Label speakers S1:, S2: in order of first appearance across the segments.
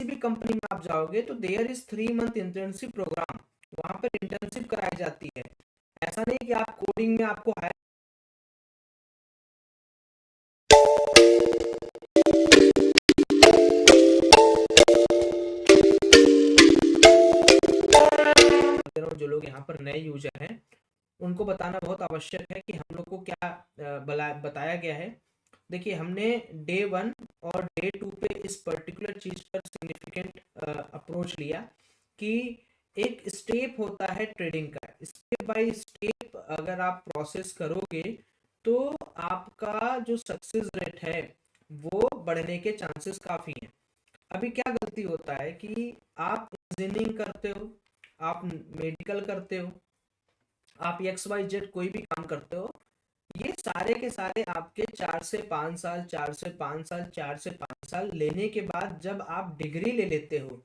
S1: किसी भी कंपनी में आप जाओगे तो there is 3 month internship programme, वहां पर इंटर्नशिप कराई जाती है। ऐसा नहीं कि आप कोडिंग में आपको हायर दे रहा हूँ। जो लोग यहाँ पर नए यूजर हैं उनको बताना बहुत आवश्यक है कि हम लोग को क्या बताया गया है। देखिए, हमने डे 1 और डे 2 पे इस पर्टिकुलर चीज पर सिग्निफिकेंट अप्रोच लिया कि एक स्टेप होता है ट्रेडिंग का, स्टेप बाय स्टेप अगर आप प्रोसेस करोगे तो आपका जो सक्सेस रेट है वो बढ़ने के चांसेस काफी हैं। अभी क्या गलती होता है कि आप इंजीनियरिंग करते हो, आप मेडिकल करते हो, आप XYZ कोई भी काम करते हो, ये सारे के सारे आपके 4 से 5 साल 4 से 5 साल 4 से 5 साल लेने के बाद जब आप डिग्री ले लेते हो,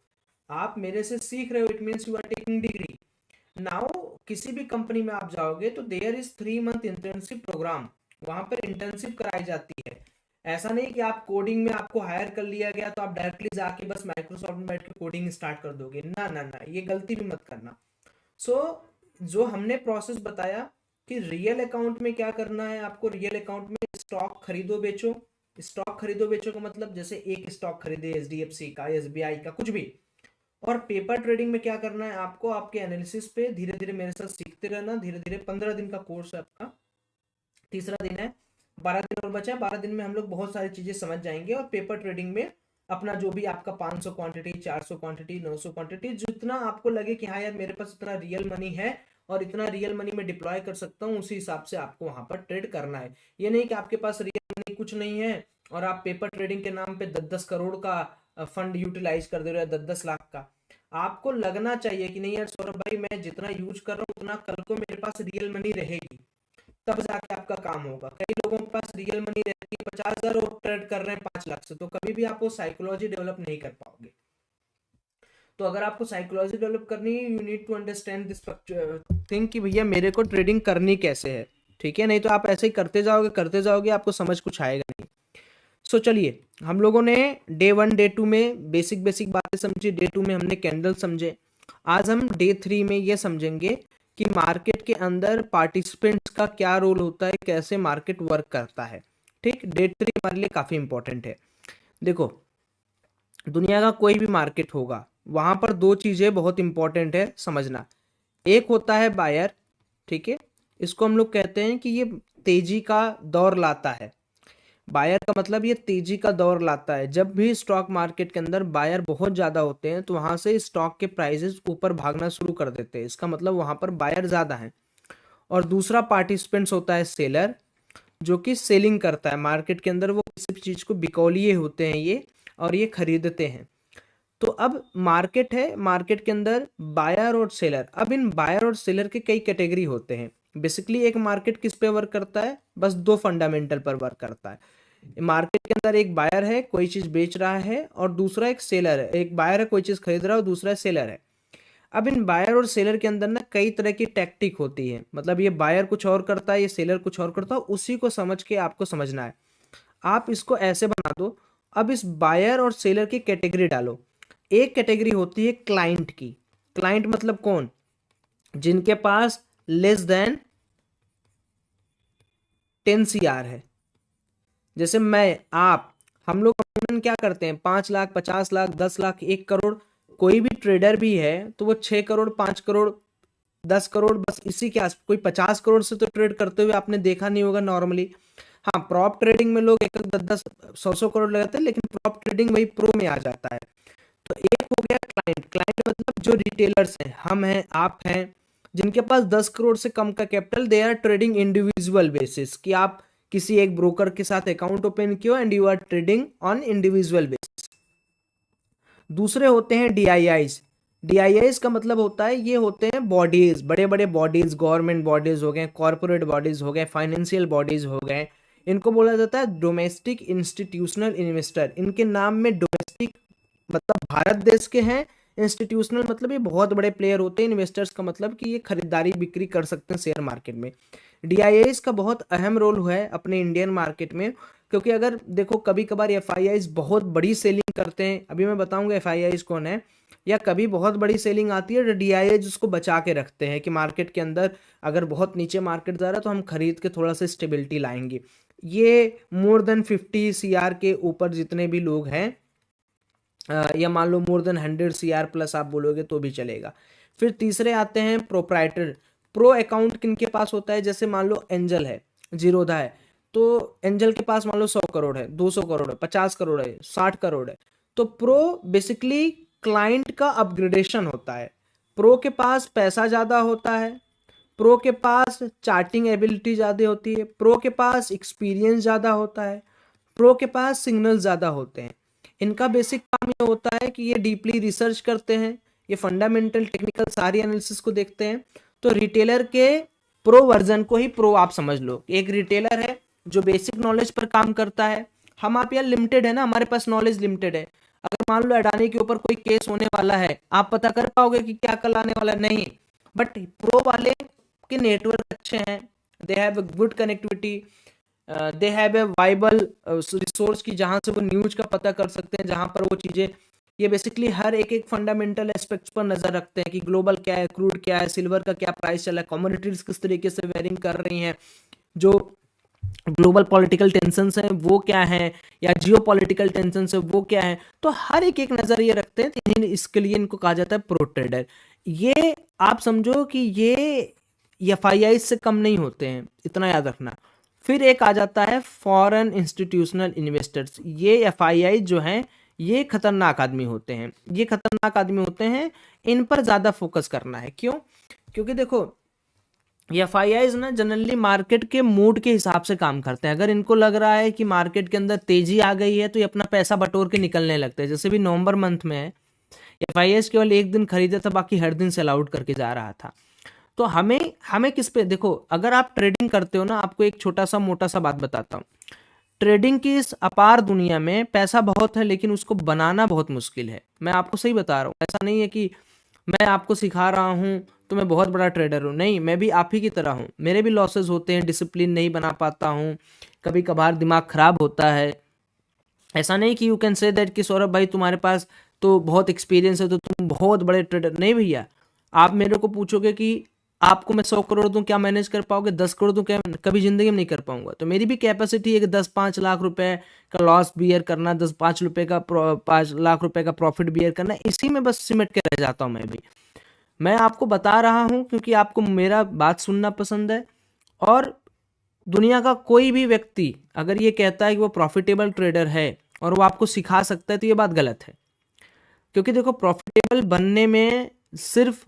S1: आप मेरे से सीख रहे हो, it means you are taking degree now. किसी भी कंपनी में आप जाओगे तो there is 3 month internship programme, वहां पर इंटर्नशिप कराई जाती है। ऐसा नहीं कि आप कोडिंग में आपको हायर कर लिया गया तो आप डायरेक्टली जाके बस माइक्रोसॉफ्ट में बैठ के कोडिंग स्टार्ट कर दोगे, ना ना ना, ये गलती भी मत करना। सो जो हमने प्रोसेस बताया कि रियल अकाउंट में क्या करना है आपको, रियल अकाउंट में स्टॉक खरीदो बेचो। स्टॉक खरीदो बेचो का मतलब जैसे एक स्टॉक खरीदे HDFC का, SBI का, कुछ भी। और पेपर ट्रेडिंग में क्या करना है आपको, आपके एनालिसिस पे धीरे धीरे मेरे साथ सीखते रहना, धीरे धीरे। 15 दिन का कोर्स है आपका, तीसरा दिन है, 12 दिन और बचा है। 12 दिन में हम लोग बहुत सारी चीजें समझ जाएंगे और पेपर ट्रेडिंग में अपना जो भी आपका 500 क्वांटिटी, 400 क्वांटिटी, 900 क्वांटिटी, जितना आपको लगे कि हाँ यार मेरे पास इतना रियल मनी है और इतना रियल मनी में डिप्लॉय कर सकता हूँ, उसी हिसाब से आपको वहां पर ट्रेड करना है। ये नहीं कि आपके पास रियल मनी कुछ नहीं है और आप पेपर ट्रेडिंग के नाम पे 10-10 करोड़ का फंड यूटिलाइज कर दे रहे हो, 10-10 लाख का। आपको लगना चाहिए कि नहीं यार सौरभ भाई, मैं जितना यूज कर रहा हूँ उतना कल को मेरे पास रियल मनी रहेगी, तब जाके आपका काम होगा। कई लोगों के पास रियल मनी रहती है 50,000 और ट्रेड कर रहे हैं 5 लाख से, तो कभी भी आप वो साइकोलॉजी डेवलप नहीं कर पाओगे। तो अगर आपको साइकोलॉजी डेवलप करनी है, you need to understand this thing कि भैया मेरे को ट्रेडिंग करनी कैसे है, ठीक है। नहीं तो आप ऐसे ही करते जाओगे, आपको समझ कुछ आएगा नहीं। सो चलिए, हम लोगों ने डे 1 डे 2 में बेसिक बेसिक बातें समझी, डे 2 में हमने कैंडल समझे। आज हम डे 3 में ये समझेंगे कि मार्केट के अंदर पार्टिसिपेंट्स का क्या रोल होता है, कैसे मार्केट वर्क करता है। ठीक, डे 3 हमारे लिए काफी इंपॉर्टेंट है। देखो, दुनिया का कोई भी मार्केट होगा, वहां पर दो चीजें बहुत इंपॉर्टेंट है समझना। एक होता है बायर, ठीक है, इसको हम लोग कहते हैं कि ये तेजी का दौर लाता है। बायर का मतलब ये तेजी का दौर लाता है। जब भी स्टॉक मार्केट के अंदर बायर बहुत ज्यादा होते हैं तो वहां से स्टॉक के प्राइसेस ऊपर भागना शुरू कर देते हैं, इसका मतलब वहां पर बायर ज्यादा है। और दूसरा पार्टिसिपेंट्स होता है सेलर, जो कि सेलिंग करता है मार्केट के अंदर। वो किसी भी चीज को बिकौलिए होते हैं ये, और ये खरीदते हैं। तो अब मार्केट है, मार्केट के अंदर बायर और सेलर। अब इन बायर और सेलर के कई कैटेगरी होते हैं। बेसिकली एक मार्केट किस पे वर्क करता है, बस दो फंडामेंटल पर वर्क करता है। मार्केट के अंदर एक बायर है, कोई चीज बेच रहा है, और दूसरा एक सेलर है। एक बायर है, कोई चीज खरीद रहा है, और दूसरा सेलर है। अब इन बायर और सेलर के अंदर ना कई तरह की टैक्टिक होती है। मतलब ये बायर कुछ और करता है, ये सेलर कुछ और करता है, उसी को समझ के आपको समझना है। आप इसको ऐसे बना दो, अब इस बायर और सेलर की कैटेगरी डालो। एक कैटेगरी होती है क्लाइंट की। क्लाइंट मतलब कौन, जिनके पास लेस देन 10 CR है। जैसे मैं, आप, हम लोग अमूमन क्या करते हैं, 5 लाख, 50 लाख, 10 लाख, 1 करोड़। कोई भी ट्रेडर भी है तो वो 6 करोड़, 5 करोड़, 10 करोड़, बस इसी के आस। कोई 50 करोड़ से तो ट्रेड करते हुए आपने देखा नहीं होगा नॉर्मली। हाँ, प्रॉप ट्रेडिंग में लोग 1, 10, 10, 100 करोड़ लगाते हैं, लेकिन प्रॉप ट्रेडिंग वही प्रो में आ जाता है। तो एक हो गया क्लाइंट। क्लाइंट मतलब जो रिटेलर्स हैं, हम हैं, आप हैं, जिनके पास 10 करोड़ से कम का capital, they are trading individual basis, कि आप किसी एक ब्रोकर के साथ अकाउंट ओपन किया and you are trading on individual basis. दूसरे होते हैं DIIs। DIIs का मतलब होता है, ये होते हैं बॉडीज, बड़े बड़े बॉडीज, गवर्नमेंट बॉडीज हो गए, कॉर्पोरेट बॉडीज हो गए, फाइनेंशियल बॉडीज हो गए। इनको बोला जाता है डोमेस्टिक इंस्टीट्यूशनल इन्वेस्टर। इनके नाम में डोमेस्टिक मतलब भारत देश के हैं, इंस्टीट्यूशनल मतलब ये बहुत बड़े प्लेयर होते हैं, इन्वेस्टर्स का मतलब कि ये खरीदारी बिक्री कर सकते हैं शेयर मार्केट में। DIIs का बहुत अहम रोल है अपने इंडियन मार्केट में, क्योंकि अगर देखो कभी कभार FIIs बहुत बड़ी सेलिंग करते हैं, अभी मैं बताऊंगा FIIs कौन है, या कभी बहुत बड़ी सेलिंग आती है तो DIIs उसको बचा के रखते हैं कि मार्केट के अंदर अगर बहुत नीचे मार्केट जा रहा है तो हम खरीद के थोड़ा सा स्टेबिलिटी लाएंगे। ये मोर देन 50 CR के ऊपर जितने भी लोग हैं, या मान लो मोर देन 100 CR प्लस आप बोलोगे तो भी चलेगा। फिर तीसरे आते हैं प्रोप्राइटर। प्रो अकाउंट किनके पास होता है, जैसे मान लो एंजल है, जीरोधा है, तो एंजल के पास मान लो 100 करोड़ है, 200 करोड़ है, 50 करोड़ है, 60 करोड़ है, तो प्रो बेसिकली क्लाइंट का अपग्रेडेशन होता है। प्रो के पास पैसा ज़्यादा होता है, प्रो के पास चार्टिंग एबिलिटी ज़्यादा होती है, प्रो के पास एक्सपीरियंस ज़्यादा होता है, प्रो के पास सिग्नल ज़्यादा होते हैं। इनका बेसिक काम ये होता है कि ये डीपली रिसर्च करते हैं, ये फंडामेंटल टेक्निकल सारी एनालिसिस को देखते हैं। तो रिटेलर के प्रो वर्जन को ही प्रो आप समझ लो। एक रिटेलर है जो बेसिक नॉलेज पर काम करता है। हम आप यार लिमिटेड है ना, हमारे पास नॉलेज लिमिटेड है। अगर मान लो अडानी के ऊपर कोई केस होने वाला है, आप पता कर पाओगे कि क्या कल आने वाला, नहीं। बट प्रो वाले के नेटवर्क अच्छे हैं, they have good connectivity, they have a viable resource की जहाँ से वो न्यूज का पता कर सकते हैं, जहाँ पर वो चीज़ें, ये बेसिकली हर एक एक फंडामेंटल एस्पेक्ट्स पर नजर रखते हैं कि ग्लोबल क्या है, क्रूड क्या है, सिल्वर का क्या प्राइस चला है, कमोडिटीज किस तरीके से वेरिंग कर रही हैं, जो ग्लोबल पॉलिटिकल टेंशंस हैं वो क्या है, या जियो पॉलिटिकल टेंशंस है वो क्या है। तो हर एक एक नजर ये रखते हैं, तो इसके लिए इनको कहा जाता है प्रो ट्रेडर। ये आप समझो कि ये FII से कम नहीं होते हैं, इतना याद रखना। फिर एक आ जाता है फॉरेन इंस्टीट्यूशनल इन्वेस्टर्स। ये FII जो हैं ये खतरनाक आदमी होते हैं, ये खतरनाक आदमी होते हैं, इन पर ज़्यादा फोकस करना है। क्यों? क्योंकि देखो FIIs ना जनरली मार्केट के मूड के हिसाब से काम करते हैं। अगर इनको लग रहा है कि मार्केट के अंदर तेजी आ गई है तो ये अपना पैसा बटोर के निकलने लगते हैं। जैसे भी नवंबर मंथ में है, FIIs केवल एक दिन खरीदा था, बाकी हर दिन सेल आउट करके जा रहा था। तो हमें हमें किस पे, देखो अगर आप ट्रेडिंग करते हो ना, आपको एक छोटा सा मोटा सा बात बताता हूँ। ट्रेडिंग की इस अपार दुनिया में पैसा बहुत है, लेकिन उसको बनाना बहुत मुश्किल है। मैं आपको सही बता रहा हूँ, ऐसा नहीं है कि मैं आपको सिखा रहा हूँ तो मैं बहुत बड़ा ट्रेडर हूँ, नहीं, मैं भी आप ही की तरह हूँ, मेरे भी लॉसेस होते हैं, डिसिप्लिन नहीं बना पाता हूँ, कभी कभार दिमाग खराब होता है। ऐसा नहीं कि यू कैन से दैट कि सौरभ भाई तुम्हारे पास तो बहुत एक्सपीरियंस है तो तुम बहुत बड़े ट्रेडर, नहीं भैया। आप मेरे को पूछोगे कि आपको मैं 100 करोड़ दूं, क्या मैनेज कर पाओगे? 10 करोड़ दूं, क्या कभी जिंदगी में नहीं कर पाऊंगा। तो मेरी भी कैपेसिटी है कि 10-5 लाख रुपए का लॉस बियर करना, 5 लाख रुपए का प्रॉफिट बियर करना, इसी में बस सिमट के रह जाता हूं मैं भी। मैं आपको बता रहा हूं क्योंकि आपको मेरा बात सुनना पसंद है। और दुनिया का कोई भी व्यक्ति अगर ये कहता है कि वो प्रॉफिटेबल ट्रेडर है और वो आपको सिखा सकता है, तो ये बात गलत है। क्योंकि देखो प्रॉफिटेबल बनने में सिर्फ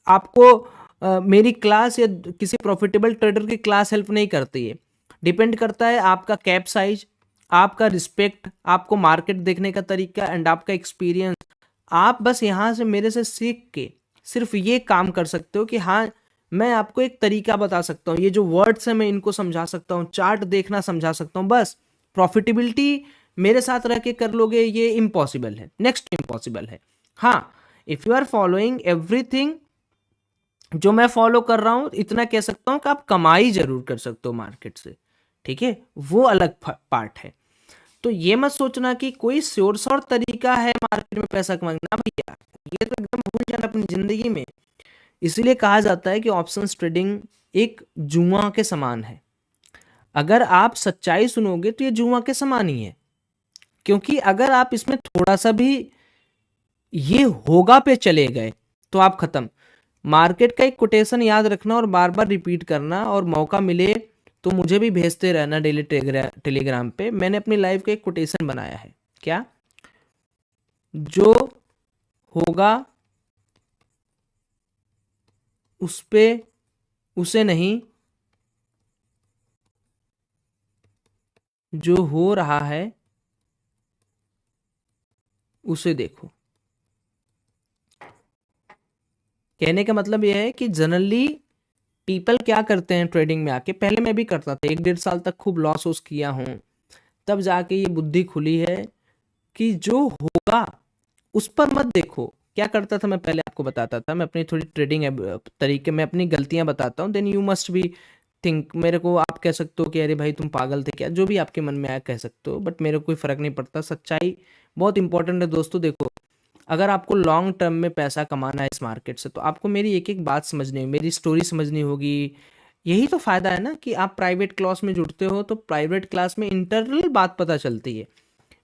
S1: आपको मेरी क्लास या किसी प्रॉफिटेबल ट्रेडर की क्लास हेल्प नहीं करती है। डिपेंड करता है आपका कैप साइज, आपका रिस्पेक्ट, आपको मार्केट देखने का तरीका एंड आपका एक्सपीरियंस। आप बस यहाँ से मेरे से सीख के सिर्फ ये काम कर सकते हो कि हाँ मैं आपको एक तरीका बता सकता हूँ, ये जो वर्ड्स हैं मैं इनको समझा सकता हूँ, चार्ट देखना समझा सकता हूँ। बस प्रॉफिटेबिलिटी मेरे साथ रह के कर लोगे, ये इम्पॉसिबल है, नेक्स्ट इम्पॉसिबल है। हाँ, if you are following everything जो मैं फॉलो कर रहा हूं, इतना कह सकता हूं कि आप कमाई जरूर कर सकते हो मार्केट से, ठीक है, वो अलग पार्ट है। तो ये मत सोचना कि कोई श्योर तरीका है मार्केट में पैसा कमाने का, भैया ये तो एकदम भूल जाना अपनी जिंदगी में। इसलिए कहा जाता है कि ऑप्शंस ट्रेडिंग एक जुआ के समान है। अगर आप सच्चाई सुनोगे तो ये जुआ के समान ही है, क्योंकि अगर आप इसमें थोड़ा सा भी ये होगा पे चले गए तो आप खत्म। मार्केट का एक कोटेशन याद रखना और बार बार रिपीट करना, और मौका मिले तो मुझे भी भेजते रहना डेली टेलीग्राम पे। मैंने अपनी लाइफ का एक कोटेशन बनाया है, क्या? जो होगा उस पे उसे नहीं, जो हो रहा है उसे देखो। कहने का मतलब यह है कि जनरली पीपल क्या करते हैं ट्रेडिंग में आके, पहले मैं भी करता था, 1-1.5 साल तक खूब लॉस किया हूं, तब जाके ये बुद्धि खुली है कि जो होगा उस पर मत देखो, क्या करता था मैं पहले आपको बताता था, मैं अपनी थोड़ी ट्रेडिंग तरीके में अपनी गलतियां बताता हूँ, then you must be think, मेरे को आप कह सकते हो कि अरे भाई तुम पागल थे क्या, जो भी आपके मन में आया कह सकते हो, बट मेरे को कोई फर्क नहीं पड़ता। सच्चाई बहुत इंपॉर्टेंट है दोस्तों। देखो, अगर आपको लॉन्ग टर्म में पैसा कमाना है इस मार्केट से, तो आपको मेरी एक एक बात समझनी होगी, मेरी स्टोरी समझनी होगी। यही तो फायदा है ना कि आप प्राइवेट क्लास में जुड़ते हो, तो प्राइवेट क्लास में इंटरनल बात पता चलती है।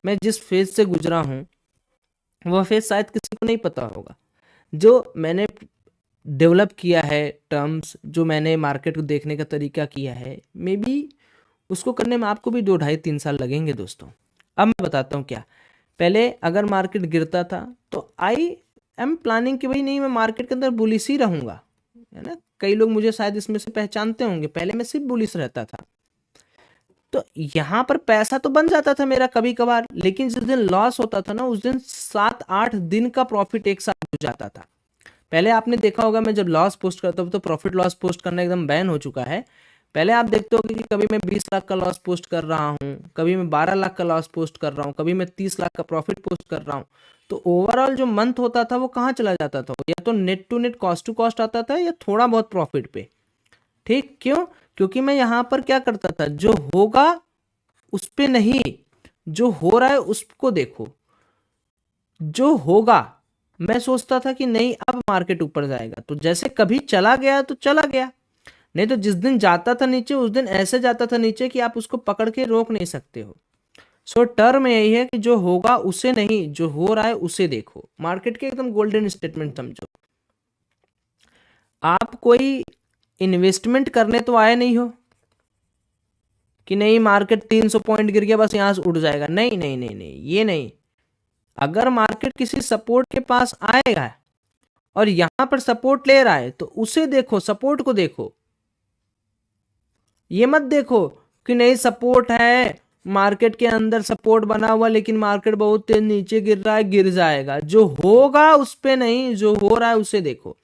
S1: मैं जिस फेज से गुजरा हूँ वह फेज शायद किसी को नहीं पता होगा। जो मैंने डेवलप किया है टर्म्स, जो मैंने मार्केट को देखने का तरीका किया है, मे बी उसको करने में आपको भी 2 ढाई 3 साल लगेंगे दोस्तों। अब मैं बताता हूँ क्या। पहले अगर मार्केट गिरता था तो आई एम प्लानिंग कि भाई नहीं, मैं मार्केट के अंदर बुलिश ही रहूंगा, है ना। कई लोग मुझे शायद इसमें से पहचानते होंगे, पहले मैं सिर्फ बुलिश रहता था। तो यहाँ पर पैसा तो बन जाता था मेरा कभी कभार, लेकिन जिस दिन लॉस होता था ना, उस दिन 7-8 दिन का प्रॉफिट एक साथ हो जाता था। पहले आपने देखा होगा, मैं जब लॉस पोस्ट करता हूँ तो प्रॉफिट लॉस पोस्ट करना एकदम बैन हो चुका है। पहले आप देखते होगे कि कभी मैं 20 लाख का लॉस पोस्ट कर रहा हूँ, कभी मैं 12 लाख का लॉस पोस्ट कर रहा हूँ, कभी मैं 30 लाख का प्रॉफिट पोस्ट कर रहा हूँ। तो ओवरऑल जो मंथ होता था वो कहाँ चला जाता था, या तो net to net cost to cost आता था, या थोड़ा बहुत प्रॉफिट पे। ठीक, क्यों? क्योंकि मैं यहाँ पर क्या करता था, जो होगा उस पे नहीं, जो हो रहा है उसको देखो। जो होगा, मैं सोचता था कि नहीं अब मार्केट ऊपर जाएगा, तो जैसे कभी चला गया तो चला गया, नहीं तो जिस दिन जाता था नीचे उस दिन ऐसे जाता था नीचे कि आप उसको पकड़ के रोक नहीं सकते हो। सो टर्म यही है कि जो होगा उसे नहीं, जो हो रहा है उसे देखो। मार्केट के एकदम गोल्डन स्टेटमेंट समझो। आप कोई इन्वेस्टमेंट करने तो आए नहीं हो कि नहीं मार्केट 300 पॉइंट गिर गया बस यहां से उड़ जाएगा, नहीं नहीं नहीं नहीं, ये नहीं। अगर मार्केट किसी सपोर्ट के पास आएगा और यहां पर सपोर्ट ले रहा है तो उसे देखो, सपोर्ट को देखो। ये मत देखो कि नहीं सपोर्ट है, मार्केट के अंदर सपोर्ट बना हुआ लेकिन मार्केट बहुत तेज नीचे गिर रहा है, गिर जाएगा। जो होगा उस पे नहीं, जो हो रहा है उसे देखो।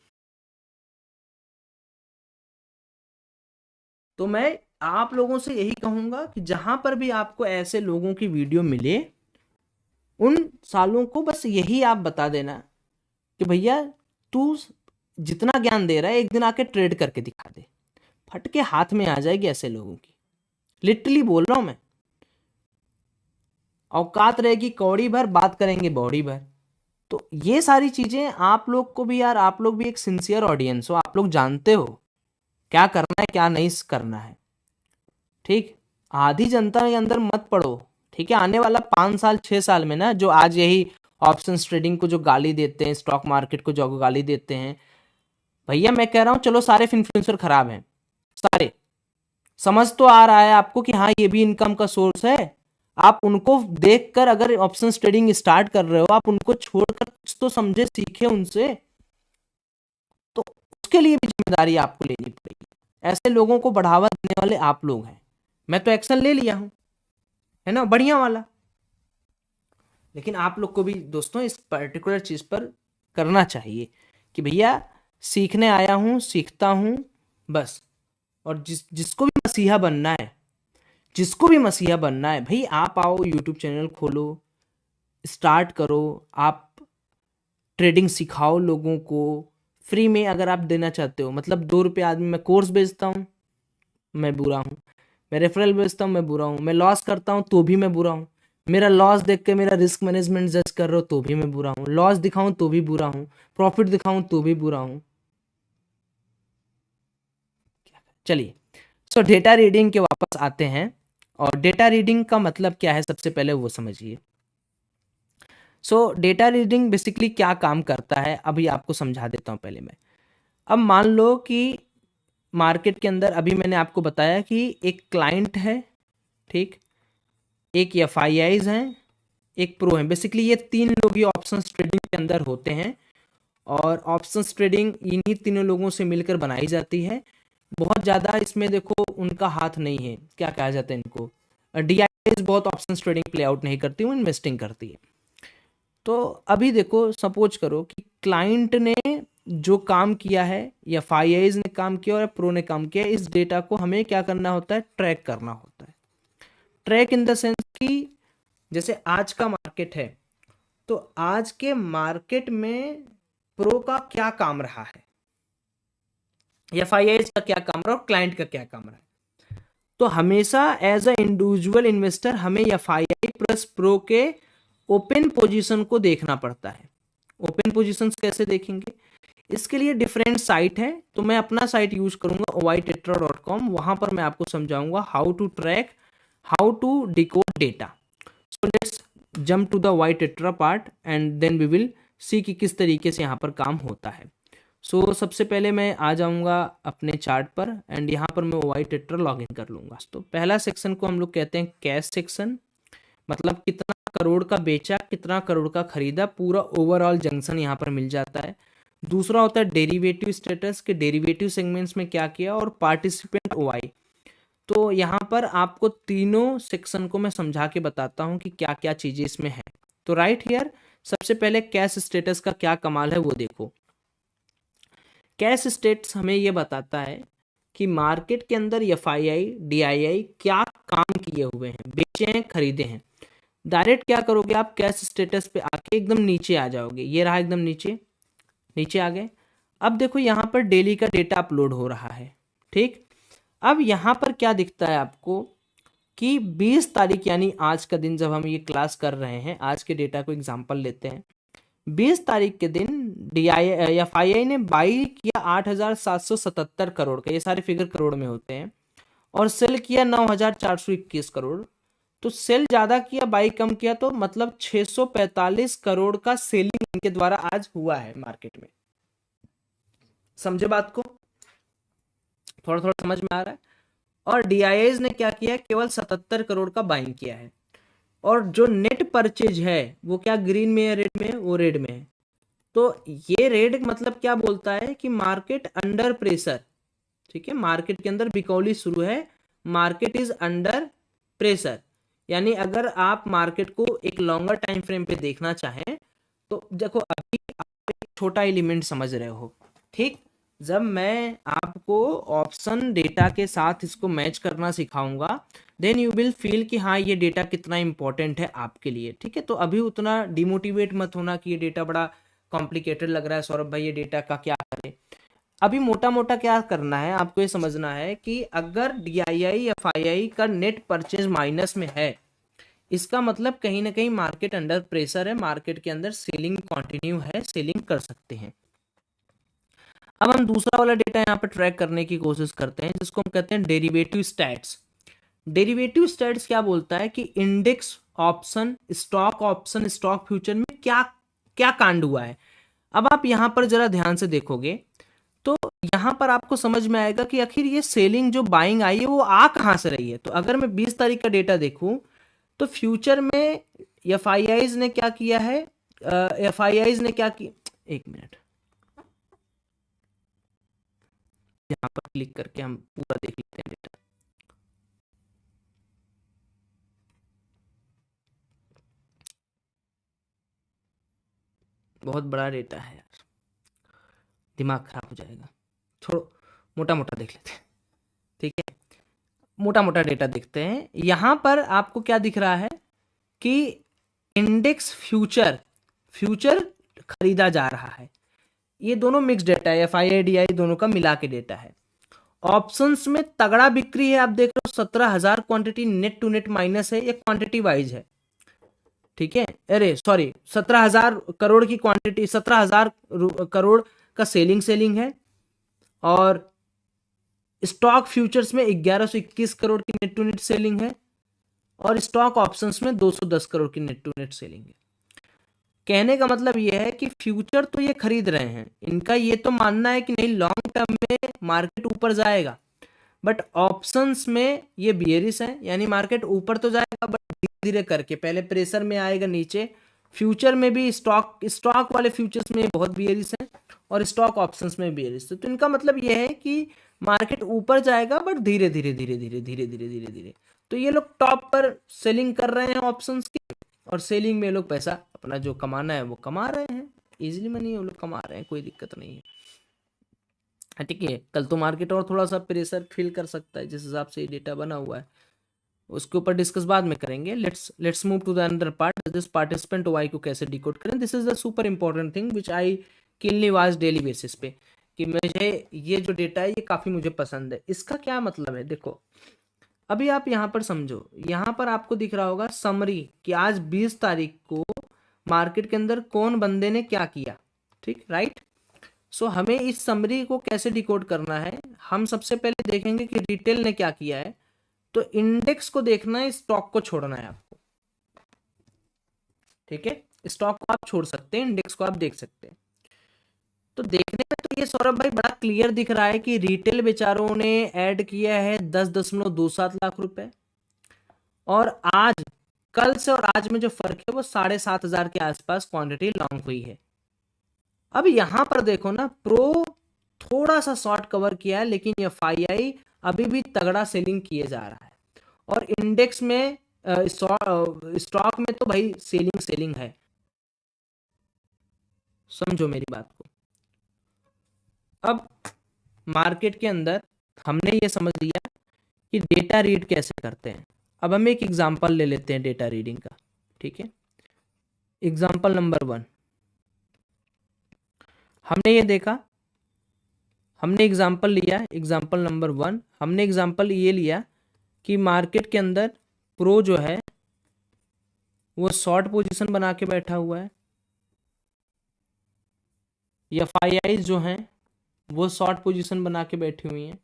S1: तो मैं आप लोगों से यही कहूंगा कि जहां पर भी आपको ऐसे लोगों की वीडियो मिले, उन सालों को बस यही आप बता देना कि भैया तू जितना ज्ञान दे रहा है एक दिन आके ट्रेड करके दिखा दे, फट के हाथ में आ जाएगी ऐसे लोगों की। लिटरली बोल रहा हूं मैं। औकात रहेगी कौड़ी भर, बात करेंगे बॉडी भर। तो ये सारी चीजें आप लोग को भी, यार आप लोग भी एक सिंसियर ऑडियंस हो, आप लोग जानते हो क्या करना है क्या नहीं करना है। ठीक, आधी जनता के अंदर मत पड़ो। ठीक है, आने वाला 5 साल 6 साल में ना, जो आज यही ऑप्शन ट्रेडिंग को जो गाली देते हैं, स्टॉक मार्केट को जो गाली देते हैं, भैया मैं कह रहा हूं चलो सारे इन्फ्लुएंसर खराब हैं, सारे। समझ तो आ रहा है आपको कि हाँ ये भी इनकम का सोर्स है। आप उनको देखकर अगर ऑप्शन ट्रेडिंग स्टार्ट कर रहे हो, आप उनको छोड़कर कुछ तो समझे सीखे उनसे, तो उसके लिए भी जिम्मेदारी आपको लेनी पड़ेगी। ऐसे लोगों को बढ़ावा देने वाले आप लोग हैं। मैं तो एक्शन ले लिया हूं, है ना, बढ़िया वाला। लेकिन आप लोग को भी दोस्तों इस पर्टिकुलर चीज पर करना चाहिए कि भैया सीखने आया हूं, सीखता हूं बस। और जिसको भी मसीहा बनना है, जिसको भी मसीहा बनना है, भाई आप आओ, यूट्यूब चैनल खोलो, स्टार्ट करो, आप ट्रेडिंग सिखाओ लोगों को फ्री में अगर आप देना चाहते हो। मतलब 2 रुपये आदमी, मैं कोर्स बेचता हूँ मैं बुरा हूँ, मैं रेफरल बेचता हूँ मैं बुरा हूँ, मैं लॉस करता हूँ तो भी मैं बुरा हूँ, मेरा लॉस देख के मेरा रिस्क मैनेजमेंट जज कर रहे हो तो भी मैं बुरा हूँ, लॉस दिखाऊं तो भी बुरा हूँ, प्रॉफिट दिखाऊं तो भी बुरा हूँ। चलिए, सो डेटा रीडिंग के वापस आते हैं। और डेटा रीडिंग का मतलब क्या है सबसे पहले वो समझिए। सो डेटा रीडिंग बेसिकली क्या काम करता है अभी आपको समझा देता हूँ पहले मैं। अब मान लो कि मार्केट के अंदर अभी मैंने आपको बताया कि एक क्लाइंट है, ठीक, एक एफआईआईज हैं, एक प्रो है। बेसिकली ये 3 लोग ही ऑप्शंस ट्रेडिंग के अंदर होते हैं, और ऑप्शंस ट्रेडिंग इन्हीं 3 लोगों से मिलकर बनाई जाती है। बहुत ज़्यादा इसमें देखो उनका हाथ नहीं है, क्या कहा जाता है इनको, डीआईज बहुत ऑप्शंस ट्रेडिंग प्ले आउट नहीं करती, वो इन्वेस्टिंग करती है। तो अभी देखो, सपोज करो कि क्लाइंट ने जो काम किया है, या एफआईआईज ने काम किया और प्रो ने काम किया, इस डेटा को हमें क्या करना होता है, ट्रैक करना होता है। ट्रैक इन द सेंस कि जैसे आज का मार्केट है, तो आज के मार्केट में प्रो का क्या काम रहा है, एफआईआई का क्या काम रहा है और क्लाइंट का क्या काम रहा है। तो हमेशा एज अ इंडिविजुअल इन्वेस्टर हमें एफआईआई प्लस प्रो के ओपन पोजीशन को देखना पड़ता है। ओपन पोजीशंस कैसे देखेंगे, इसके लिए डिफरेंट साइट है, तो मैं अपना साइट यूज करूंगा oitetra.com। वहां पर मैं आपको समझाऊंगा how to track, how to decode data. So let's jump to the oitetra part and then we will see कि किस तरीके से यहाँ पर काम होता है। सो सबसे पहले मैं आ जाऊंगा अपने चार्ट पर एंड यहाँ पर मैं oitetra लॉग इन कर लूंगा। तो पहला सेक्शन को हम लोग कहते हैं कैश सेक्शन, मतलब कितना करोड़ का बेचा, कितना करोड़ का खरीदा, पूरा ओवरऑल जंक्शन यहाँ पर मिल जाता है। दूसरा होता है डेरिवेटिव स्टेटस के डेरिवेटिव सेगमेंट्स में क्या किया, और पार्टिसिपेंट ओआई। तो यहाँ पर आपको तीनों सेक्शन को मैं समझा के बताता हूँ कि क्या क्या चीजें इसमें है। तो राइट हियर सबसे पहले कैश स्टेटस का क्या कमाल है वो देखो। कैश स्टेटस हमें ये बताता है कि मार्केट के अंदर एफआईआई डीआईआई क्या काम किए हुए हैं, बेचे हैं, खरीदे हैं। डायरेक्ट क्या करोगे आप, कैश स्टेटस पे आके एकदम नीचे आ जाओगे, ये रहा एकदम नीचे, नीचे आ गए। अब देखो यहाँ पर डेली का डेटा अपलोड हो रहा है, ठीक। अब यहाँ पर क्या दिखता है आपको कि 20 तारीख यानी आज का दिन, जब हम ये क्लास कर रहे हैं, आज के डेटा को एग्जांपल लेते हैं। 20 तारीख के दिन एफआईआई ने बाई किया 8,777 करोड़ का, ये सारे फिगर करोड़ में होते हैं, और सेल किया 9,421 करोड़। तो सेल ज्यादा किया, बाई कम किया, तो मतलब 645 करोड़ का सेलिंग इनके द्वारा आज हुआ है मार्केट में। समझे बात को, थोड़ा थोड़ा समझ में आ रहा है। और डीआईआईज ने क्या किया, केवल 77 करोड़ का बाइंग किया है। और जो नेट परचेज है वो क्या ग्रीन में है, रेड में है, वो रेड में है। तो ये रेड मतलब क्या बोलता है कि मार्केट अंडर प्रेशर, ठीक है, मार्केट के अंदर बिकौली शुरू है, मार्केट इज अंडर प्रेशर। यानी अगर आप मार्केट को एक लॉन्गर टाइम फ्रेम पे देखना चाहें तो देखो, अभी आप एक छोटा एलिमेंट समझ रहे हो, ठीक। जब मैं आपको ऑप्शन डेटा के साथ इसको मैच करना सिखाऊंगा, देन यू विल फील कि हाँ ये डेटा कितना इंपॉर्टेंट है आपके लिए, ठीक है। तो अभी उतना डिमोटिवेट मत होना कि ये डेटा बड़ा कॉम्प्लिकेटेड लग रहा है सौरभ भाई, ये डेटा का क्या करें। अभी मोटा मोटा क्या करना है आपको, ये समझना है कि अगर डीआईआई एफआईआई का नेट परचेज माइनस में है, इसका मतलब कहीं ना कहीं मार्केट अंडर प्रेशर है, मार्केट के अंदर सेलिंग कंटिन्यू है, सेलिंग कर सकते हैं। अब हम दूसरा वाला डेटा यहाँ पर ट्रैक करने की कोशिश करते हैं, जिसको हम कहते हैं डेरिवेटिव स्टैट्स। डेरिवेटिव स्टैट्स क्या बोलता है कि इंडेक्स ऑप्शन, स्टॉक फ्यूचर में क्या क्या कांड हुआ है। अब आप यहाँ पर जरा ध्यान से देखोगे तो यहाँ पर आपको समझ में आएगा कि आखिर ये सेलिंग जो बाइंग आई है वो आ कहाँ से रही है। तो अगर मैं 20 तारीख का डेटा देखूं तो फ्यूचर में एफआईआईज ने क्या किया है, एफआईआईज ने क्या किया, एक मिनट, यहाँ पर क्लिक करके हम पूरा देख लेते हैं डेटा। बहुत बड़ा डेटा है यार, दिमाग खराब हो जाएगा, छोड़ो मोटा मोटा देख लेते हैं, ठीक है। मोटा मोटा डेटा देखते हैं। यहां पर आपको क्या दिख रहा है कि इंडेक्स फ्यूचर, फ्यूचर खरीदा जा रहा है। ये दोनों मिक्स डेटा है, एफआईआई डीआई दोनों का मिला के डेटा है। ऑप्शंस में तगड़ा बिक्री है, आप देख रहे हो 17,000 quantity, net to net minus है, ये क्वांटिटी वाइज है, ठीक है। अरे सॉरी, 17,000 करोड़ की क्वांटिटी, 17,000 करोड़ का सेलिंग है। और स्टॉक फ्यूचर्स में 1121 करोड़ की नेट टू नेट सेलिंग है, और स्टॉक ऑप्शंस में 210 करोड़ की नेट टू नेट सेलिंग है। कहने का मतलब ये है कि फ्यूचर तो ये खरीद रहे हैं, इनका ये तो मानना है कि नहीं लॉन्ग टर्म में मार्केट ऊपर जाएगा, बट ऑप्शंस में ये बियरिश है, यानी मार्केट ऊपर तो जाएगा बट धीरे धीरे करके, पहले प्रेशर में आएगा नीचे। फ्यूचर में भी स्टॉक वाले फ्यूचर्स में बहुत बियरिश है, और स्टॉक ऑप्शंस में बियरिश है। तो इनका मतलब ये है कि मार्केट ऊपर जाएगा बट धीरे धीरे धीरे धीरे धीरे धीरे धीरे धीरे। तो ये लोग टॉप पर सेलिंग कर रहे हैं ऑप्शंस की, और सेलिंग में ये लोग पैसा अपना जो कमाना है वो कमा रहे हैं, इजीली मनी वो लोग कमा रहे हैं, कोई दिक्कत नहीं है, ठीक है। कल तो मार्केट और थोड़ा सा प्रेशर फील कर सकता है, जिस हिसाब से ये डेटा बना हुआ है, उसके ऊपर डिस्कस बाद में करेंगे। Let's move to the another part, this participant Y को कैसे डिकोड करें। This is the super important thing which I keenly watch daily basis पे कि मुझे ये जो डेटा है ये काफ़ी मुझे पसंद है। इसका क्या मतलब है, देखो अभी आप यहाँ पर समझो, यहाँ पर आपको दिख रहा होगा समरी कि आज 20 तारीख को मार्केट के अंदर कौन बंदे ने क्या किया, ठीक राइट। सो हमें इस समरी को कैसे डिकोड करना है, हम सबसे पहले देखेंगे कि रिटेल ने क्या किया है। तो इंडेक्स को देखना है, स्टॉक को छोड़ना है आपको, ठीक है। स्टॉक को आप छोड़ सकते हैं, इंडेक्स को आप देख सकते हैं। तो देखने में तो ये सौरभ भाई बड़ा क्लियर दिख रहा है कि रिटेल बेचारों ने ऐड किया है 10.27 लाख रुपए, और आज कल से और आज में जो फर्क है वो 7,500 के आसपास क्वांटिटी लॉन्ग हुई है। अब यहां पर देखो ना, प्रो थोड़ा सा शॉर्ट कवर किया है, लेकिन एफआईआई अभी भी तगड़ा सेलिंग किए जा रहा है। और इंडेक्स में स्टॉक में तो भाई सेलिंग सेलिंग है, समझो मेरी बात को। अब मार्केट के अंदर हमने ये समझ लिया कि डेटा रीड कैसे करते हैं। अब हम एक एग्जांपल ले लेते हैं डेटा रीडिंग का, ठीक है। एग्जांपल नंबर 1, हमने ये देखा, हमने एग्जांपल लिया, एग्जांपल नंबर 1 हमने एग्जांपल ये लिया कि मार्केट के अंदर प्रो जो है वो शॉर्ट पोजीशन बना के बैठा हुआ है, एफआईआई जो हैं वो शॉर्ट पोजीशन बना के बैठी हुई हैं,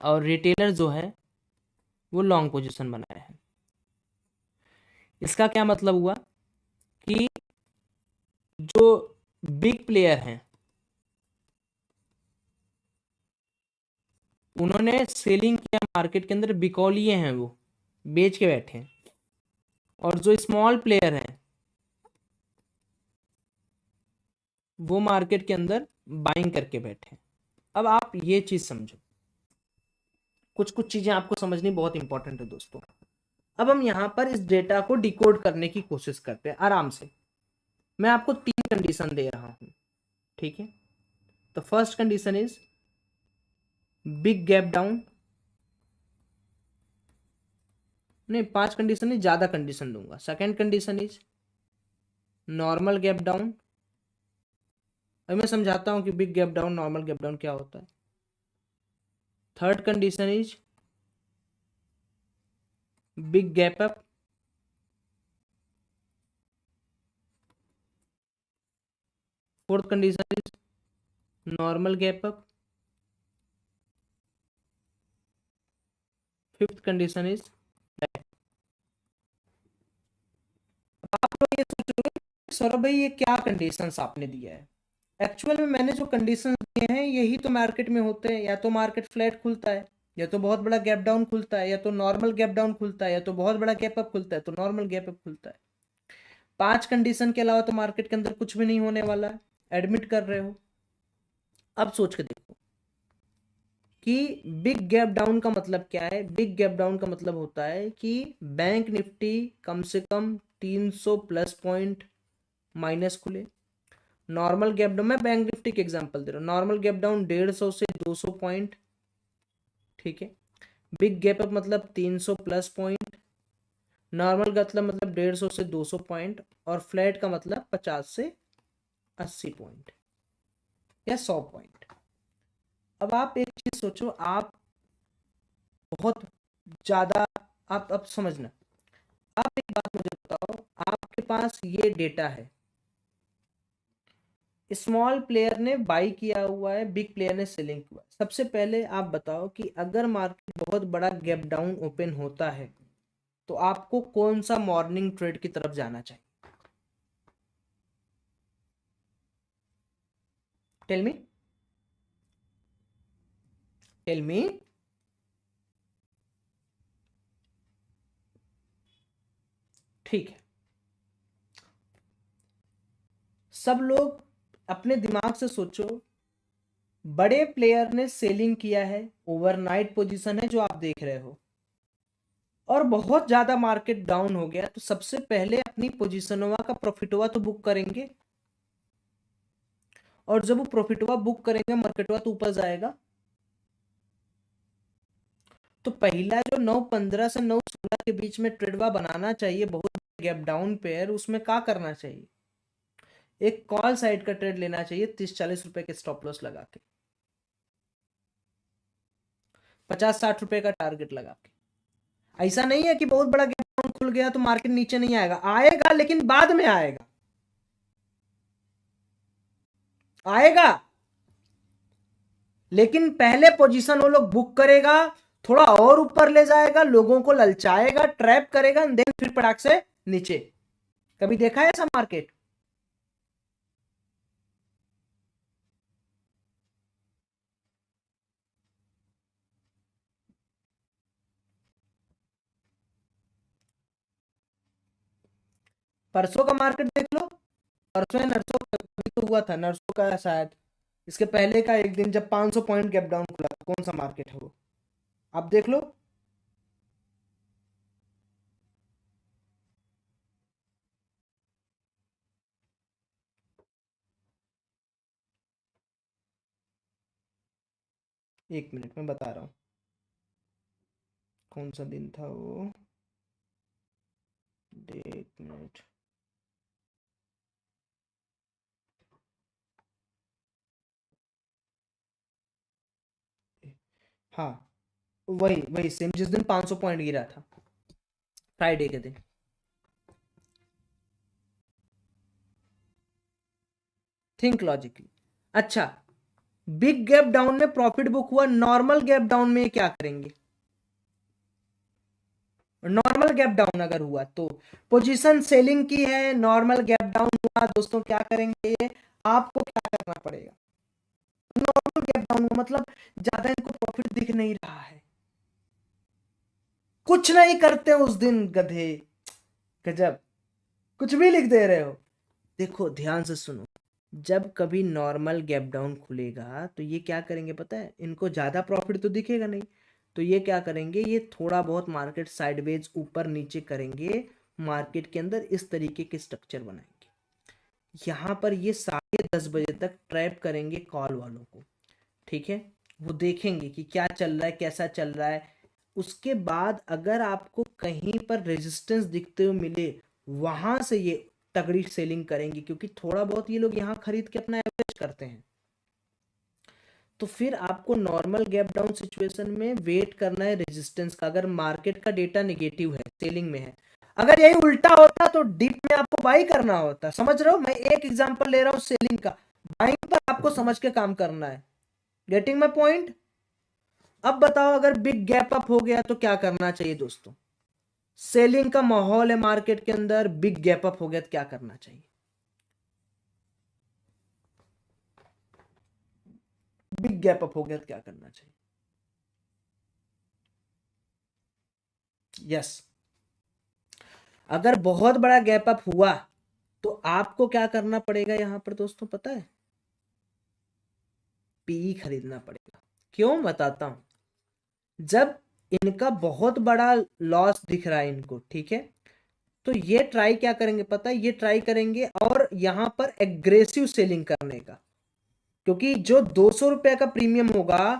S1: और रिटेलर जो है वो लॉन्ग पोजीशन बनाया है। इसका क्या मतलब हुआ कि जो बिग प्लेयर हैं उन्होंने सेलिंग किया मार्केट के अंदर, बिकौलिए हैं वो बेच के बैठे हैं, और जो स्मॉल प्लेयर हैं वो मार्केट के अंदर बाइंग करके बैठे हैं। अब आप ये चीज समझो, कुछ कुछ चीजें आपको समझनी बहुत इंपॉर्टेंट है दोस्तों। अब हम यहां पर इस डेटा को डिकोड करने की कोशिश करते हैं आराम से। मैं आपको 3 कंडीशन दे रहा हूं, ठीक है। तो first condition is big gap down, नहीं 5 कंडीशन नहीं, ज्यादा कंडीशन दूंगा। Second condition is normal gap down, अब मैं समझाता हूं कि big gap down normal gap down क्या होता है। Third condition is big gap up, fourth condition is normal gap up, fifth condition is. आप लोग ये सोच रहे हो सौरभ भाई ये क्या कंडीशंस आपने दिया है। एक्चुअल में मैंने जो कंडीशंस दिए हैं यही तो मार्केट में होते हैं, या तो मार्केट फ्लैट खुलता है, या तो बहुत बड़ा गैप डाउन खुलता है, या तो नॉर्मल गैप डाउन खुलता है, या तो बहुत बड़ा गैप अप खुलता है, तो नॉर्मल गैप अप खुलता है। 5 कंडीशन के अलावा तो मार्केट के अंदर कुछ भी नहीं होने वाला है, एडमिट कर रहे हो। अब सोच के देखो कि बिग गैप डाउन का मतलब क्या है। बिग गैप डाउन का मतलब होता है कि बैंक निफ्टी कम से कम 300 प्लस पॉइंट माइनस खुले। नॉर्मल गैप डाउन, मैं बैंक निफ्टी के एग्जांपल दे रहा हूँ, नॉर्मल गैप डाउन 150 से 200 पॉइंट, ठीक है। बिग गैप अप मतलब 300 प्लस पॉइंट, नॉर्मल का मतलब 150 से 200 पॉइंट, और फ्लैट का मतलब 50 से 80 पॉइंट या 100 पॉइंट। अब आप एक चीज सोचो, आप बहुत ज्यादा, आप अब समझना, आप एक बात मुझे बताओ, आपके पास ये डेटा है, स्मॉल प्लेयर ने बाई किया हुआ है, बिग प्लेयर ने सेलिंग किया। सबसे पहले आप बताओ कि अगर मार्केट बहुत बड़ा गैप डाउन ओपन होता है तो आपको कौन सा मॉर्निंग ट्रेड की तरफ जाना चाहिए, टेल मी, टेल मी। ठीक है, सब लोग अपने दिमाग से सोचो, बड़े प्लेयर ने सेलिंग किया है, ओवरनाइट पोजीशन है जो आप देख रहे हो, और बहुत ज्यादा मार्केट डाउन हो गया, तो सबसे पहले अपनी पोजीशनवा का प्रॉफिटवा तो बुक करेंगे, और जब वो प्रॉफिटवा बुक करेंगे मार्केटवा तो ऊपर जाएगा। तो पहला जो 9.15 से 9.16 के बीच में ट्रेडवा बनाना चाहिए, बहुत गैप डाउन पेयर, उसमें क्या करना चाहिए, एक कॉल साइड का ट्रेड लेना चाहिए 30-40 रुपए के स्टॉप लॉस लगा के, 50-60 रुपए का टारगेट लगा के। ऐसा नहीं है कि बहुत बड़ा गैप डाउन खुल गया तो मार्केट नीचे नहीं आएगा, आएगा लेकिन बाद में आएगा, आएगा लेकिन पहले पोजीशन वो लोग बुक करेगा, थोड़ा और ऊपर ले जाएगा, लोगों को ललचाएगा, ट्रैप करेगा, देन फिर पटाख से नीचे। कभी देखा है ऐसा मार्केट? परसों का मार्केट देख लो, परसों या नरसों कभी तो हुआ था, नरसों का शायद, इसके पहले का एक दिन जब 500 पॉइंट गैप डाउन खुला था, कौन सा मार्केट है वो, आप देख लो। एक मिनट में बता रहा हूँ कौन सा दिन था वो, एक मिनट। हाँ, वही वही सेम जिस दिन 500 पॉइंट गिरा था, फ्राइडे के दिन। Think logically. अच्छा, बिग गैप डाउन में प्रॉफिट बुक हुआ, नॉर्मल गैप डाउन में क्या करेंगे? नॉर्मल गैप डाउन अगर हुआ तो पोजीशन सेलिंग की है, नॉर्मल गैप डाउन हुआ दोस्तों, क्या करेंगे? आपको क्या करना पड़ेगा? नॉर्मल गैप डाउन हुआ मतलब ज्यादा इनको प्रॉफिट दिख नहीं रहा है, कुछ नहीं करते उस दिन गधे, गजब, कुछ भी लिख दे रहे हो। देखो ध्यान से सुनो, जब कभी नॉर्मल गैप डाउन खुलेगा तो ये क्या करेंगे पता है? इनको ज़्यादा प्रॉफिट तो दिखेगा नहीं, तो ये क्या करेंगे, ये थोड़ा बहुत मार्केट साइडवेज ऊपर नीचे करेंगे, मार्केट के अंदर इस तरीके के स्ट्रक्चर बनाएंगे। यहाँ पर ये 10:30 बजे तक ट्रैप करेंगे कॉल वालों को, ठीक है? वो देखेंगे कि क्या चल रहा है, कैसा चल रहा है। उसके बाद अगर आपको कहीं पर रेजिस्टेंस दिखते हुए मिले, वहां से ये तगड़ी सेलिंग करेंगे, क्योंकि थोड़ा बहुत ये लोग यहाँ खरीद के अपना एवरेज करते हैं। तो फिर आपको नॉर्मल गैप डाउन सिचुएशन में वेट करना है रेजिस्टेंस का, अगर मार्केट का डेटा निगेटिव है, सेलिंग में है। अगर यही उल्टा होता तो डिप में आपको बाई करना होता, समझ रहे हो? मैं एक एग्जांपल ले रहा हूँ सेलिंग का, बाइंग पर आपको समझ के काम करना है। Getting my point? अब बताओ, अगर बिग गैप अप हो गया तो क्या करना चाहिए दोस्तों? सेलिंग का माहौल है मार्केट के अंदर, बिग गैप अप हो गया तो क्या करना चाहिए? बिग गैप अप हो गया तो क्या करना चाहिए? यस, अगर बहुत बड़ा गैप अप हुआ तो आपको क्या करना पड़ेगा यहां पर दोस्तों, पता है? पीई खरीदना पड़ेगा। क्यों, बताता हूं। जब इनका बहुत बड़ा लॉस दिख रहा है इनको, ठीक है, तो ये ट्राई क्या करेंगे पता है? ये ट्राई करेंगे और यहां पर एग्रेसिव सेलिंग करने का, क्योंकि जो 200 रुपए का प्रीमियम होगा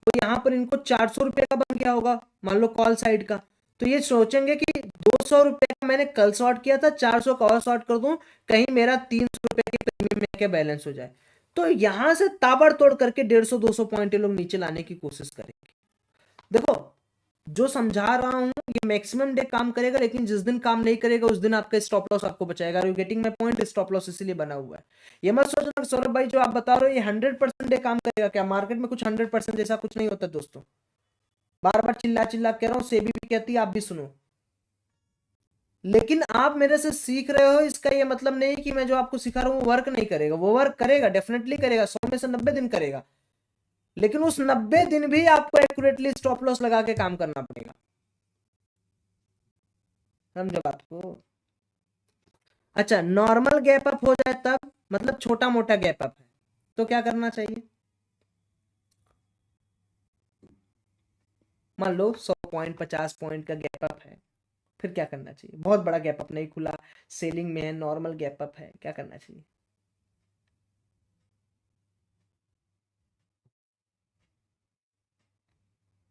S1: वो यहाँ पर इनको 400 रुपए का बन गया होगा, मान लो कॉल साइड का। तो ये सोचेंगे कि 200 रुपए का मैंने कल शॉर्ट किया था, 400 का और शॉर्ट कर दूं, कहीं मेरा 300 रुपए के प्रीमियम में क्या बैलेंस हो जाए। तो यहां से ताबड़तोड़ करके 150-200 पॉइंट ये लोग नीचे लाने की कोशिश करेंगे। देखो, जो समझा रहा हूं ये मैक्सिमम डे काम करेगा, लेकिन जिस दिन काम नहीं करेगा उस दिन आपका स्टॉप लॉस आपको बचाएगा। You getting my point? Stop loss इसीलिए बना हुआ है। ये मत सोचना सौरभ भाई जो आप बता रहे हो ये 100% डे काम करेगा, क्या मार्केट में कुछ 100% जैसा कुछ नहीं होता दोस्तों। बार बार चिल्ला चिल्ला कह रहा हूं, सेबी भी कहती है, आप भी सुनो। लेकिन आप मेरे से सीख रहे हो, इसका ये मतलब नहीं कि मैं जो आपको सिखा रहा हूँ वो वर्क नहीं करेगा, वो वर्क करेगा, डेफिनेटली करेगा, 100 में से 90 दिन करेगा। लेकिन उस 90 दिन भी आपको एक्यूरेटली स्टॉप लॉस लगा के काम करना पड़ेगा। समझो बात को? अच्छा, नॉर्मल गैप अप हो जाए तब, मतलब छोटा मोटा गैप अप है तो क्या करना चाहिए? मान लो 100 पॉइंट 50 पॉइंट का गैप अप है, फिर क्या करना चाहिए? बहुत बड़ा गैप अप नहीं खुला, सेलिंग में है, नॉर्मल गैप अप है, क्या करना चाहिए?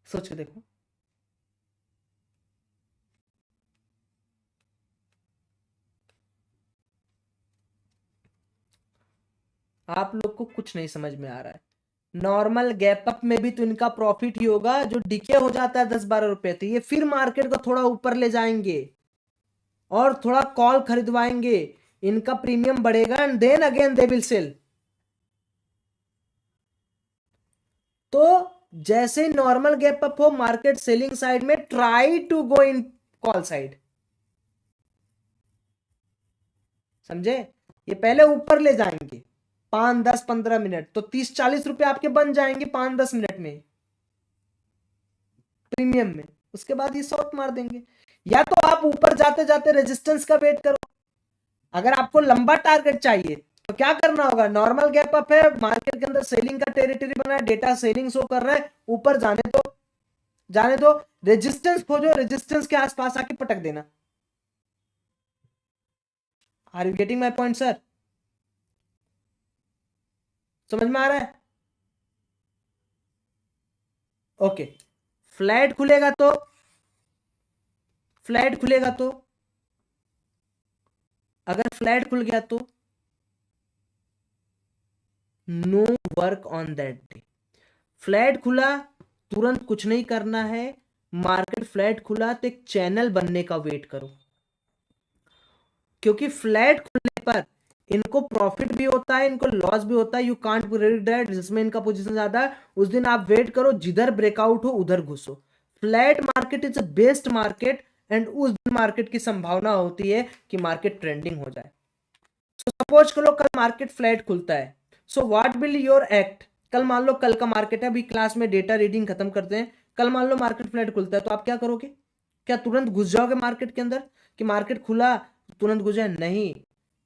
S1: सोच के देखो। आप लोग को कुछ नहीं समझ में आ रहा है। नॉर्मल गैप अप में भी तो इनका प्रॉफिट ही होगा, जो डिके हो जाता है 10-12 रुपए, तो ये फिर मार्केट को थोड़ा ऊपर ले जाएंगे और थोड़ा कॉल खरीदवाएंगे, इनका प्रीमियम बढ़ेगा and then again they will sell. तो जैसे नॉर्मल गैप अप हो मार्केट सेलिंग साइड में, try to go in call side, समझे? ये पहले ऊपर ले जाएंगे 5-10-15 मिनट, तो 30-40 रुपए आपके बन जाएंगे 5-10 मिनट में प्रीमियम में। उसके बाद ये शॉर्ट मार देंगे। या तो आप ऊपर जाते जाते रेजिस्टेंस का वेट करो। अगर आपको लंबा टारगेट चाहिए तो क्या करना होगा, नॉर्मल गैप अप है, मार्केट के अंदर सेलिंग का टेरिटरी बना है, डेटा सेलिंग शो कर रहा है, ऊपर जाने दो, जाने दो, रेजिस्टेंस खोजो, रेजिस्टेंस के आसपास आके पटक देना। Are you getting my point sir? समझ में आ रहा है? ओके। फ्लैट खुलेगा तो, फ्लैट खुलेगा तो, अगर फ्लैट खुल गया तो no work on that day. Flat खुला तुरंत कुछ नहीं करना है, मार्केट फ्लैट खुला तो एक चैनल बनने का वेट करो, क्योंकि फ्लैट खुलने पर इनको प्रॉफिट भी होता है, इनको लॉस भी होता है। यू कांट प्रेडिक्ट दैट, जिसमें इनका पोजीशन ज्यादा है उस दिन आप वेट करो, जिधर ब्रेकआउट हो उधर घुसो। Flat market is a best market and उस दिन मार्केट की संभावना होती है कि मार्केट ट्रेंडिंग हो जाए। सो सपोज करो कल मार्केट फ्लैट खुलता है, so what will your act? कल मान लो कल का मार्केट है, अभी क्लास में डेटा रीडिंग खत्म करते हैं, कल मान लो मार्केट फ्लैट खुलता है तो आप क्या करोगे? क्या तुरंत घुस जाओगे मार्केट के अंदर कि मार्केट खुला तुरंत घुस जाए? नहीं,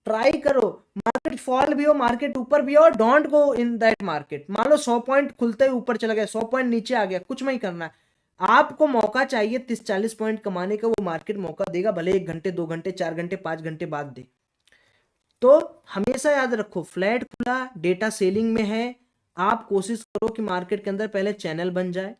S1: ट्राई करो। मार्केट फॉल भी हो, मार्केट ऊपर भी हो, don't go in that market. मान लो 100 पॉइंट खुलते ही ऊपर चला गया, 100 पॉइंट नीचे आ गया, कुछ नहीं करना है। आपको मौका चाहिए 30-40 पॉइंट कमाने का, वो मार्केट मौका देगा, भले 1 घंटे 2 घंटे 4 घंटे 5 घंटे बाद दे। तो हमेशा याद रखो, फ्लैट खुला, डेटा सेलिंग में है, आप कोशिश करो कि मार्केट के अंदर पहले चैनल बन जाए,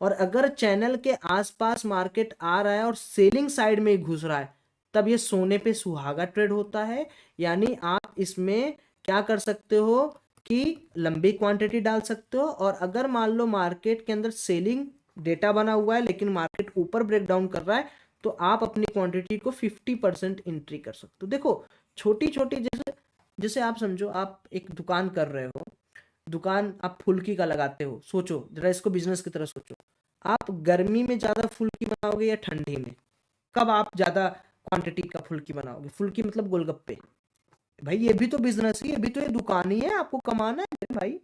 S1: और अगर चैनल के आसपास मार्केट आ रहा है और सेलिंग साइड में ही घुस रहा है, तब ये सोने पे सुहागा ट्रेड होता है। यानी आप इसमें क्या कर सकते हो कि लंबी क्वांटिटी डाल सकते हो, और अगर मान लो मार्केट के अंदर सेलिंग डेटा बना हुआ है लेकिन मार्केट ऊपर ब्रेकडाउन कर रहा है, तो आप अपनी क्वांटिटी को 50% एंट्री कर सकते हो। देखो छोटी छोटी, जैसे जैसे आप समझो आप एक दुकान कर रहे हो, दुकान आप फुल्की का लगाते हो, सोचो जरा इसको बिजनेस की तरह सोचो। आप गर्मी में ज्यादा फुल्की बनाओगे या ठंडी में? कब आप ज्यादा क्वांटिटी का फुल्की बनाओगे? फुल्की मतलब गोलगप्पे। भाई ये भी तो बिजनेस ही है, ये भी तो ये दुकान ही है, आपको कमाना है मेरे भाई।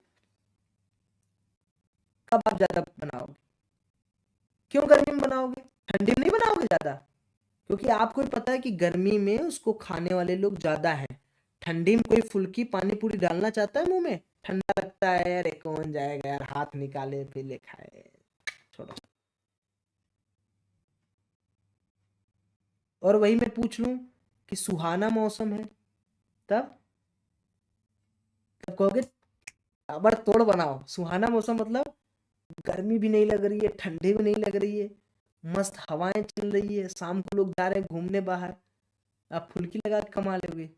S1: कब आप ज्यादा बनाओगे? क्यों गर्मी में बनाओगे, ठंडी में नहीं बनाओगे ज्यादा? क्योंकि आपको ही पता है कि गर्मी में उसको खाने वाले लोग ज्यादा हैं। ठंडी में कोई फुल्की पानी पूरी डालना चाहता है मुंह में? ठंडा लगता है यार, कौन जाएगा यार, हाथ निकाले पी ले खाए, छोड़ो। और वही मैं पूछ लूं कि सुहाना मौसम है, तब तब कहोगे ताबड़ तोड़ बनाओ। सुहाना मौसम मतलब गर्मी भी नहीं लग रही है, ठंडी भी नहीं लग रही है, मस्त हवाएं चल रही है, शाम को लोग जा रहे हैं घूमने बाहर, आप फुल्की लगा के कमा लोगे।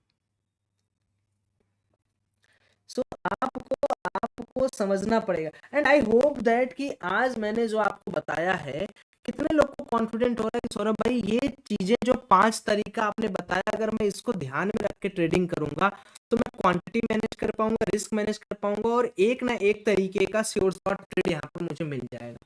S1: सो आपको आपको समझना पड़ेगा। एंड आई होप दैट कि आज मैंने जो आपको बताया है, कितने लोग को कॉन्फिडेंट हो रहा है कि सौरभ भाई ये चीजें जो 5 तरीका आपने बताया, अगर मैं इसको ध्यान में रख के ट्रेडिंग करूंगा तो मैं क्वांटिटी मैनेज कर पाऊंगा, रिस्क मैनेज कर पाऊंगा, और एक ना एक तरीके का श्योर शॉट ट्रेड यहाँ पर मुझे मिल जाएगा।